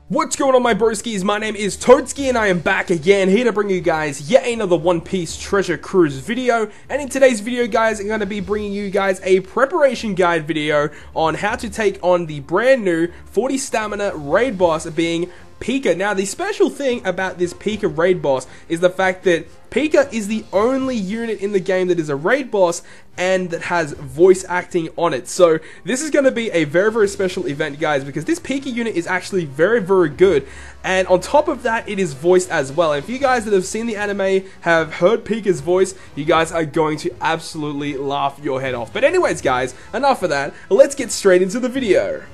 What's going on, my broskiis? My name is Toadski and I am back again, here to bring you guys yet another One Piece treasure cruise video. And in today's video, guys, I'm going to be bringing you guys a preparation guide video on how to take on the brand new 40 stamina raid boss being PICA. Now, the special thing about this PICA raid boss is the fact that PICA is the only unit in the game that is a raid boss and that has voice acting on it. So this is going to be a very special event, guys, because this PICA unit is actually very good, and on top of that, it is voiced as well. And if you guys that have seen the anime have heard PICA's voice, you guys are going to absolutely laugh your head off. But anyways, guys, enough of that, let's get straight into the video.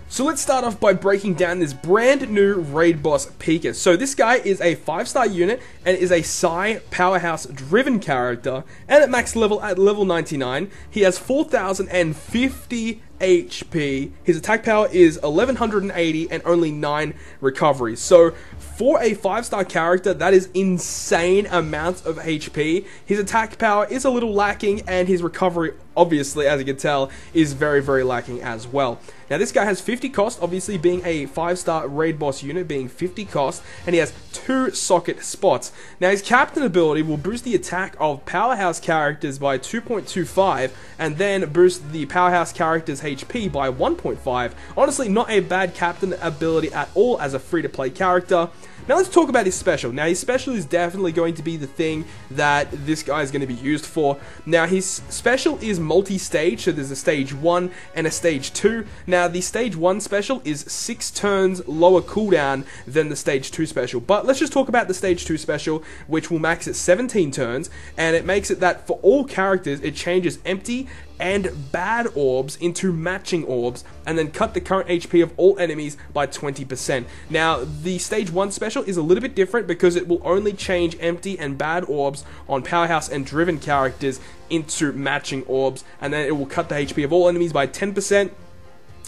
So let's start off by breaking down this brand new raid boss PICA. So this guy is a 5-star unit and is a Psi powerhouse driven character, and at max level at level 99 he has 4050 HP. His attack power is 1180 and only 9 recoveries. So for a 5-star character, that is insane amounts of HP. His attack power is a little lacking, and his recovery, obviously, as you can tell, is very lacking as well. Now this guy has 50 cost, obviously being a 5-star raid boss unit, being 50 cost, and he has 2 socket spots. Now his captain ability will boost the attack of powerhouse characters by 2.25, and then boost the powerhouse characters' HP by 1.5. Honestly, not a bad captain ability at all as a free-to-play character. Now let's talk about his special. Now his special is definitely going to be the thing that this guy is going to be used for. Now his special is multi-stage, so there's a stage 1 and a stage 2. Now the stage 1 special is 6 turns lower cooldown than the stage 2 special. But let's just talk about the stage 2 special, which will max at 17 turns, and it makes it that for all characters it changes empty and bad orbs into matching orbs, and then cut the current HP of all enemies by 20%. Now, the stage 1 special is a little bit different because it will only change empty and bad orbs on powerhouse and driven characters into matching orbs, and then it will cut the HP of all enemies by 10%.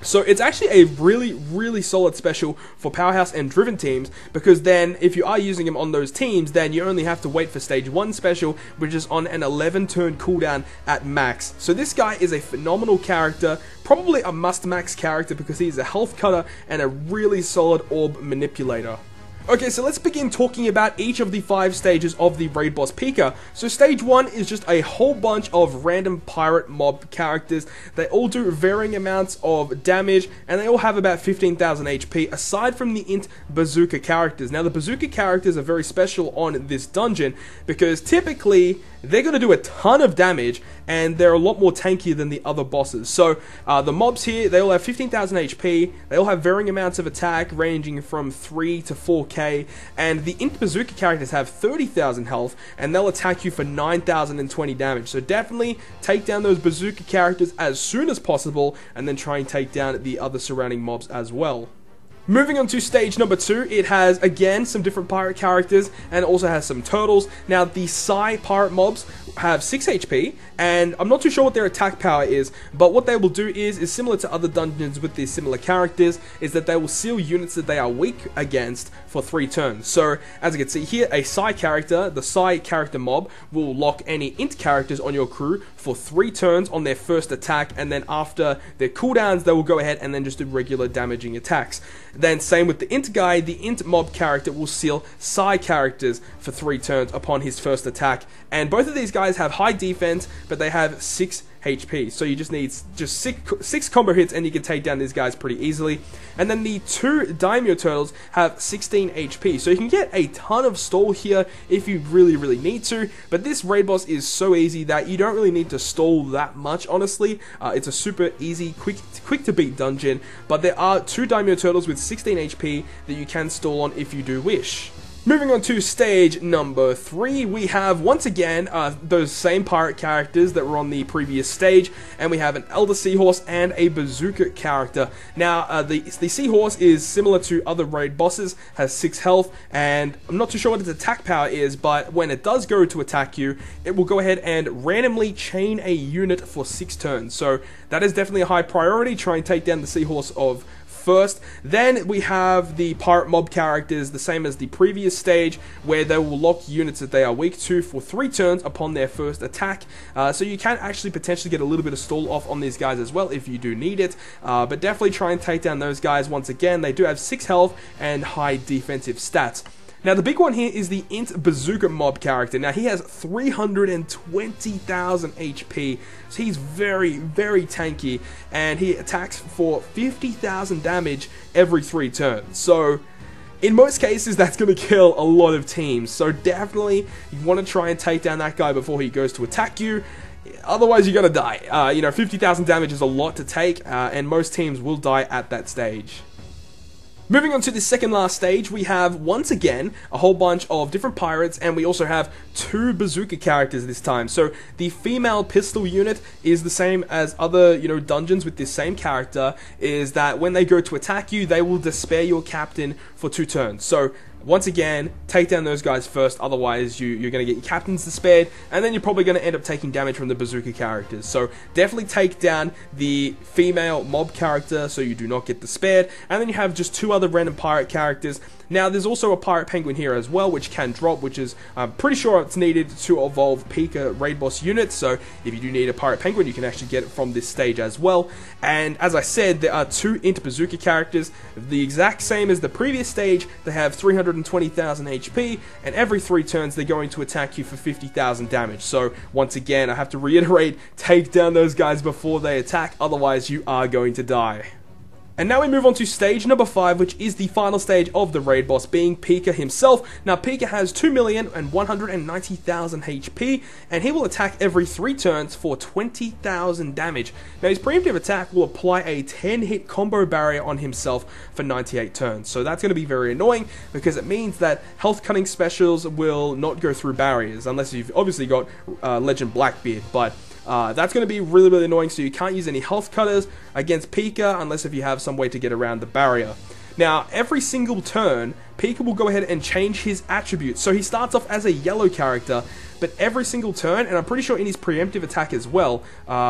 So it's actually a really solid special for powerhouse and driven teams, because then if you are using him on those teams, then you only have to wait for stage 1 special, which is on an 11 turn cooldown at max. So this guy is a phenomenal character, probably a must max character, because he's a health cutter and a really solid orb manipulator. Okay, so let's begin talking about each of the 5 stages of the raid boss PICA. So stage 1 is just a whole bunch of random pirate mob characters. They all do varying amounts of damage, and they all have about 15,000 HP, aside from the int bazooka characters. Now the bazooka characters are very special on this dungeon, because typically they're going to do a ton of damage, and they're a lot more tankier than the other bosses. So the mobs here, they all have 15,000 HP, they all have varying amounts of attack ranging from 3 to 4k, and the int bazooka characters have 30,000 health, and they'll attack you for 9,020 damage. So definitely take down those bazooka characters as soon as possible, and then try and take down the other surrounding mobs as well. Moving on to stage number 2, it has again some different pirate characters, and it also has some turtles. Now the Psi pirate mobs have 6 HP, and I'm not too sure what their attack power is, but what they will do is similar to other dungeons with these similar characters, is that they will seal units that they are weak against for 3 turns. So as you can see here, a Psi character, the Psi character mob, will lock any int characters on your crew for 3 turns on their first attack, and then after their cooldowns they will go ahead and then just do regular damaging attacks. Then same with the int guy, the int mob character will seal Psi characters for 3 turns upon his first attack, and both of these guys have high defense, but they have 6 HP, so you just need just six combo hits and you can take down these guys pretty easily. And then the 2 daimyo turtles have 16 HP, so you can get a ton of stall here if you really need to, but this raid boss is so easy that you don't really need to stall that much, honestly. It's a super easy, quick to beat dungeon, but there are 2 daimyo turtles with 16 HP that you can stall on if you do wish. Moving on to stage number 3, we have once again those same pirate characters that were on the previous stage, and we have an Elder Seahorse and a Bazooka character. Now the Seahorse is similar to other raid bosses, has 6 health, and I'm not too sure what its attack power is, but when it does go to attack you, it will go ahead and randomly chain a unit for 6 turns. So that is definitely a high priority. Try and take down the Seahorse of first. Then we have the pirate mob characters, the same as the previous stage, where they will lock units that they are weak to for 3 turns upon their first attack. So you can actually potentially get a little bit of stall off on these guys as well if you do need it. But definitely try and take down those guys. Once again, they do have 6 health and high defensive stats. Now, the big one here is the Int Bazooka mob character. Now, he has 320,000 HP, so he's very, very tanky, and he attacks for 50,000 damage every 3 turns. So, in most cases, that's going to kill a lot of teams. So, definitely, you want to try and take down that guy before he goes to attack you. Otherwise, you're going to die. 50,000 damage is a lot to take, and most teams will die at that stage. Moving on to the second last stage, we have, once again, a whole bunch of different pirates, and we also have 2 bazooka characters this time. So, the female pistol unit is the same as other, dungeons with this same character, is that when they go to attack you, they will despair your captain for 2 turns. So, once again, take down those guys first, otherwise you're going to get your captains despaired, and then you're probably going to end up taking damage from the bazooka characters. So definitely take down the female mob character so you do not get despaired, and then you have just 2 other random pirate characters. Now, there's also a pirate penguin here as well, which can drop, which is, I'm pretty sure it's needed to evolve PICA raid boss units, so if you do need a pirate penguin, you can actually get it from this stage as well. And as I said, there are 2 Int Bazooka characters, the exact same as the previous stage. They have 320,000 HP, and every 3 turns they're going to attack you for 50,000 damage. So, once again, I have to reiterate, take down those guys before they attack, otherwise you are going to die. And now we move on to stage number 5, which is the final stage of the raid boss, being PICA himself. Now, PICA has 2,190,000 HP, and he will attack every 3 turns for 20,000 damage. Now, his preemptive attack will apply a 10-hit combo barrier on himself for 98 turns. So that's going to be very annoying, because it means that health cutting specials will not go through barriers, unless you've obviously got Legend Blackbeard, but that's going to be really, really annoying, so you can't use any health cutters against PICA unless if you have some way to get around the barrier. Now, every single turn, PICA will go ahead and change his attributes. So he starts off as a yellow character, but every single turn, and I'm pretty sure in his preemptive attack as well,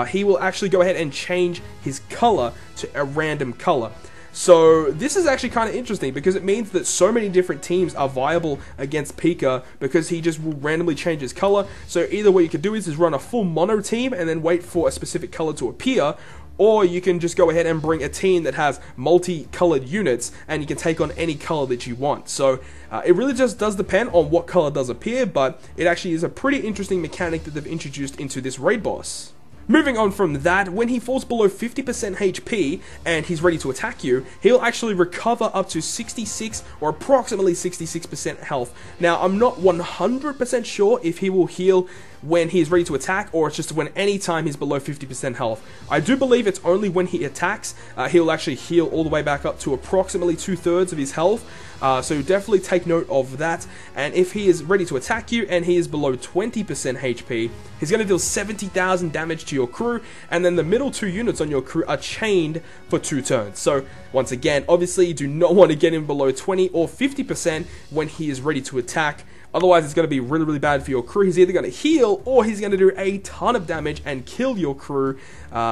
he will actually go ahead and change his color to a random color. So this is actually kind of interesting because it means that so many different teams are viable against PICA because he just will randomly change his color. So either what you could do is run a full mono team and then wait for a specific color to appear, or you can just go ahead and bring a team that has multi-colored units and you can take on any color that you want. So it really just does depend on what color does appear, but it actually is a pretty interesting mechanic that they've introduced into this raid boss. Moving on from that, when he falls below 50% HP and he's ready to attack you, he'll actually recover up to 66 or approximately 66% health. Now, I'm not 100% sure if he will heal when he's ready to attack, or it's just when any time he's below 50% health. I do believe it's only when he attacks, he'll actually heal all the way back up to approximately 2/3 of his health. So definitely take note of that. And if he is ready to attack you and he is below 20% HP, he's going to deal 70,000 damage to your crew, and then the middle 2 units on your crew are chained for 2 turns. So once again, obviously you do not want to get him below 20 or 50% when he is ready to attack. Otherwise, it's going to be really, really bad for your crew. He's either going to heal or he's going to do a ton of damage and kill your crew.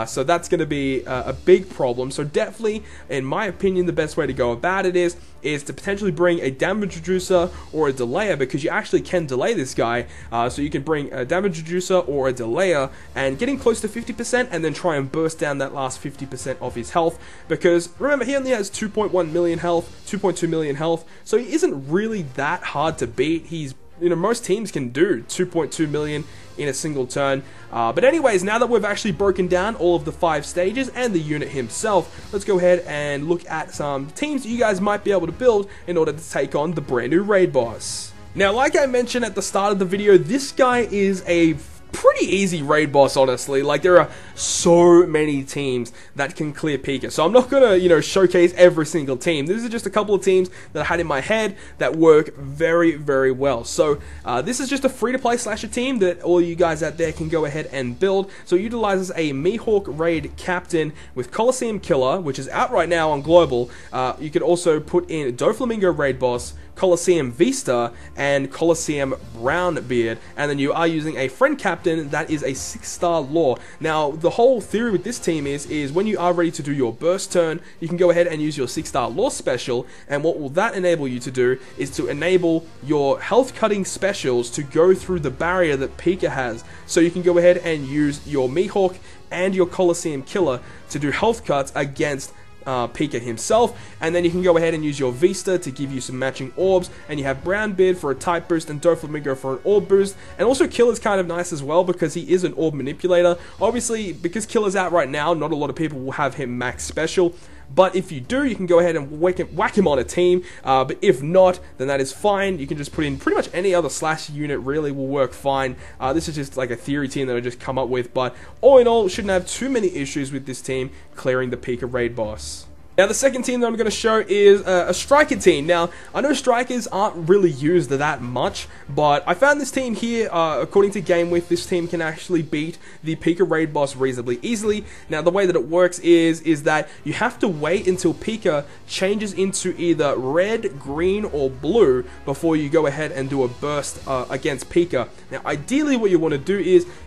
So that's going to be a big problem. So definitely, in my opinion, the best way to go about it is to potentially bring a damage reducer or a delayer, because you actually can delay this guy. So you can bring a damage reducer or a delayer and get him close to 50% and then try and burst down that last 50% of his health. Because remember, he only has 2.1 million health, 2.2 million health. So he isn't really that hard to beat. He's most teams can do 2.2 million in a single turn. But anyways, now that we've actually broken down all of the 5 stages and the unit himself, let's go ahead and look at some teams that you guys might be able to build in order to take on the brand new raid boss. Now, like I mentioned at the start of the video, this guy is a pretty easy raid boss, honestly. Like, there are so many teams that can clear PICA. So I'm not gonna, showcase every single team. These are just a couple of teams that I had in my head that work very, very well. So this is just a free-to-play slasher team that all you guys out there can go ahead and build. So it utilizes a Mihawk raid captain with Coliseum Killer, which is out right now on Global. You could also put in Doflamingo raid boss, Coliseum Vista, and Coliseum Brownbeard, and then you are using a friend captain captain, that is a 6-star lore. Now, the whole theory with this team is when you are ready to do your burst turn, you can go ahead and use your 6-star lore special, and what will that enable you to do is to enable your health cutting specials to go through the barrier that PICA has. So you can go ahead and use your Mihawk and your Colosseum Killer to do health cuts against PICA himself, and then you can go ahead and use your Vista to give you some matching orbs, and you have Brownbeard for a type boost and Doflamingo for an orb boost, and also Killer's kind of nice as well because he is an orb manipulator. Obviously, because Killer's out right now, not a lot of people will have him max special, but if you do, you can go ahead and whack him on a team, but if not, then that is fine. You can just put in pretty much any other slash unit really will work fine. This is just like a theory team that I just come up with, but all in all, shouldn't have too many issues with this team clearing the PICA raid boss. Now, the second team that I'm going to show is a striker team. Now, I know strikers aren't really used that much, but I found this team here, according to GameWith, this team can actually beat the PICA raid boss reasonably easily. Now, the way that it works is that you have to wait until PICA changes into either red, green, or blue before you go ahead and do a burst against PICA. Now, ideally, what you want to do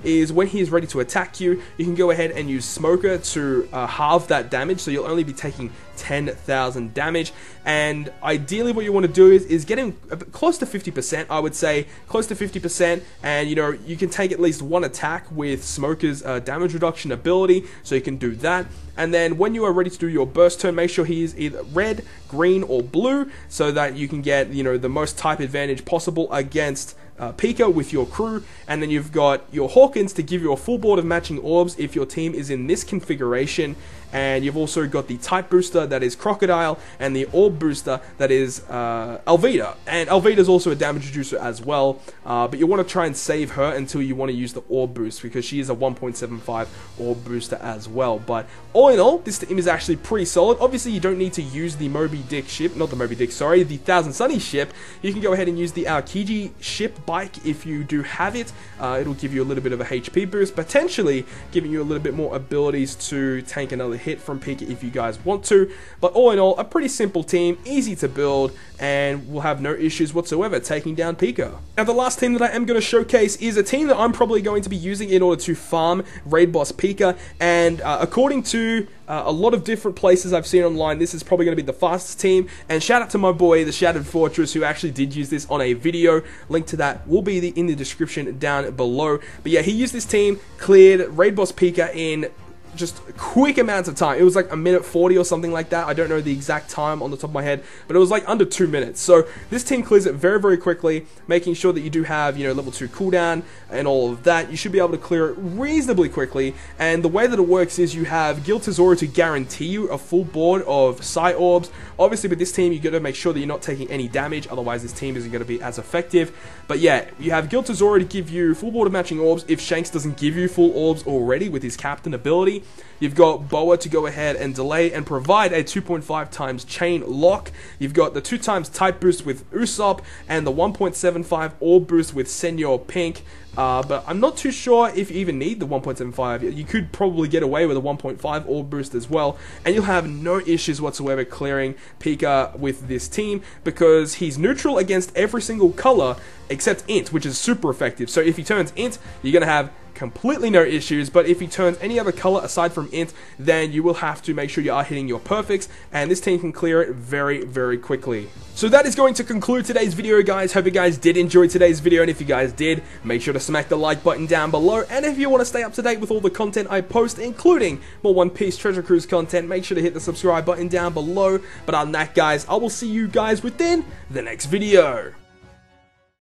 is when he is ready to attack you, you can go ahead and use Smoker to halve that damage, so you'll only be taking 10,000 damage, and ideally what you want to do is get him close to 50%, I would say, close to 50%, and you know, you can take at least one attack with Smoker's damage reduction ability, so you can do that. And then when you are ready to do your burst turn, make sure he is either red, green, or blue, so that you can get, you know, the most type advantage possible against PICA with your crew. And then you've got your Hawkins to give you a full board of matching orbs if your team is in this configuration, and you've also got the type booster that is Crocodile, and the orb booster that is Alvida. And Alvida is also a damage reducer as well, but you want to try and save her until you want to use the orb boost, because she is a 1.75 orb booster as well. But all in all, this team is actually pretty solid. Obviously, you don't need to use the Moby Dick ship, not the Moby Dick, sorry, the Thousand Sunny ship. You can go ahead and use the Aokiji ship bike if you do have it. It'll give you a little bit of a HP boost, potentially giving you a little bit more abilities to tank another hit from PICA if you guys want to. But all in all, a pretty simple team, easy to build, and will have no issues whatsoever taking down PICA. Now, the last team that I am going to showcase is a team that I'm probably going to be using in order to farm raid boss PICA, and according to a lot of different places I've seen online, this is probably going to be the fastest team. And shout out to my boy, the Shattered Fortress, who actually did use this on a video. Link to that will be in the description down below. But yeah, he used this team, cleared raid boss PICA in just quick amounts of time. It was like a minute 40 or something like that. I don't know the exact time on the top of my head, but it was like under 2 minutes. So this team clears it very, very quickly, making sure that you do have, you know, level 2 cooldown and all of that. You should be able to clear it reasonably quickly. And the way that it works is you have Giltazora to guarantee you a full board of Psi Orbs. Obviously, with this team, you got to make sure that you're not taking any damage, otherwise this team isn't going to be as effective. But yeah, you have Giltazora to give you full board of matching orbs if Shanks doesn't give you full orbs already with his captain ability. You've got Boa to go ahead and delay and provide a 2.5 times chain lock. You've got the 2 times type boost with Usopp and the 1.75 orb boost with Senor Pink. But I'm not too sure if you even need the 1.75. You could probably get away with a 1.5 orb boost as well, and you'll have no issues whatsoever clearing PICA with this team, because he's neutral against every single color except Int, which is super effective. So if he turns Int, you're going to have completely no issues, but if he turns any other color aside from Int, then you will have to make sure you are hitting your perfects, and this team can clear it very, very quickly. So that is going to conclude today's video, guys. Hope you guys did enjoy today's video, and if you guys did, make sure to smack the like button down below, and if you want to stay up to date with all the content I post, including more One Piece Treasure Cruise content, make sure to hit the subscribe button down below. But other than that, guys, I will see you guys within the next video.